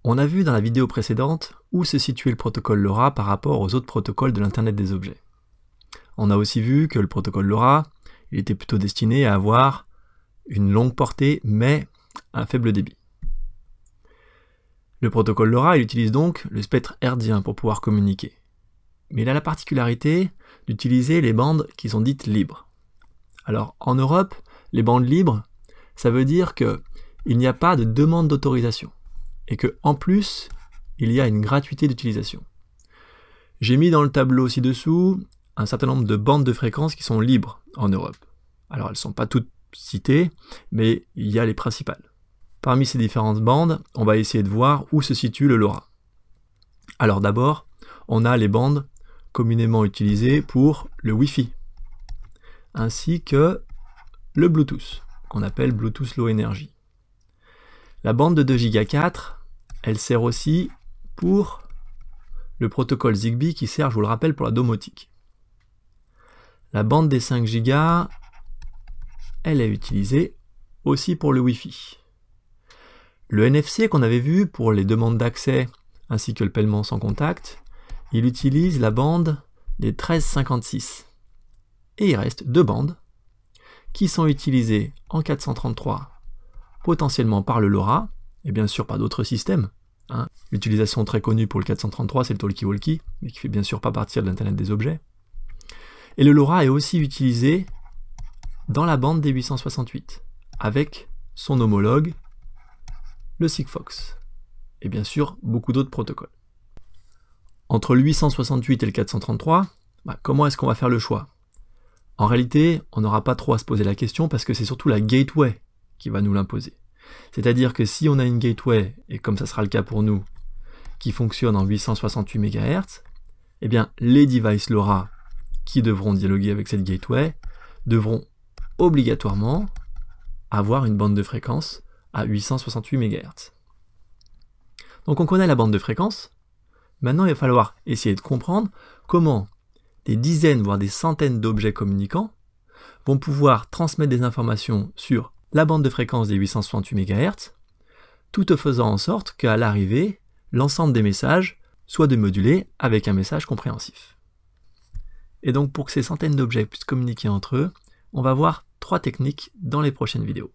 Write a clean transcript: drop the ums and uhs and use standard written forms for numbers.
On a vu dans la vidéo précédente où se situait le protocole LoRa par rapport aux autres protocoles de l'Internet des objets. On a aussi vu que le protocole LoRa, il était plutôt destiné à avoir une longue portée mais un faible débit. Le protocole LoRa, il utilise donc le spectre hertzien pour pouvoir communiquer. Mais il a la particularité d'utiliser les bandes qui sont dites libres. Alors en Europe, les bandes libres, ça veut dire qu'il n'y a pas de demande d'autorisation et qu'en plus, il y a une gratuité d'utilisation. J'ai mis dans le tableau ci-dessous un certain nombre de bandes de fréquences qui sont libres en Europe. Alors elles ne sont pas toutes citées, mais il y a les principales. Parmi ces différentes bandes, on va essayer de voir où se situe le LoRa. Alors d'abord, on a les bandes communément utilisées pour le Wi-Fi, ainsi que le Bluetooth, qu'on appelle Bluetooth Low Energy. La bande de 2 Go, elle sert aussi pour le protocole Zigbee qui sert, je vous le rappelle, pour la domotique. La bande des 5 Go, elle est utilisée aussi pour le Wi-Fi. Le NFC qu'on avait vu pour les demandes d'accès ainsi que le paiement sans contact, il utilise la bande des 1356. Et il reste deux bandes qui sont utilisées en 433 potentiellement par le LoRa, et bien sûr par d'autres systèmes. L'utilisation très connue pour le 433, c'est le talkie-walkie, mais qui fait bien sûr pas partie de l'Internet des objets. Et le LoRa est aussi utilisé dans la bande des 868, avec son homologue, le Sigfox, et bien sûr beaucoup d'autres protocoles. Entre le 868 et le 433, comment est-ce qu'on va faire le choix? En réalité, on n'aura pas trop à se poser la question parce que c'est surtout la gateway qui va nous l'imposer. C'est-à-dire que si on a une gateway, et comme ça sera le cas pour nous, qui fonctionne en 868 MHz, eh bien les devices LoRa qui devront dialoguer avec cette gateway devront obligatoirement avoir une bande de fréquence à 868 MHz. Donc on connaît la bande de fréquence. Maintenant il va falloir essayer de comprendre comment des dizaines voire des centaines d'objets communicants vont pouvoir transmettre des informations sur la bande de fréquence des 868 MHz, tout en faisant en sorte qu'à l'arrivée, l'ensemble des messages soit démodulé avec un message compréhensif. Et donc pour que ces centaines d'objets puissent communiquer entre eux, on va voir trois techniques dans les prochaines vidéos.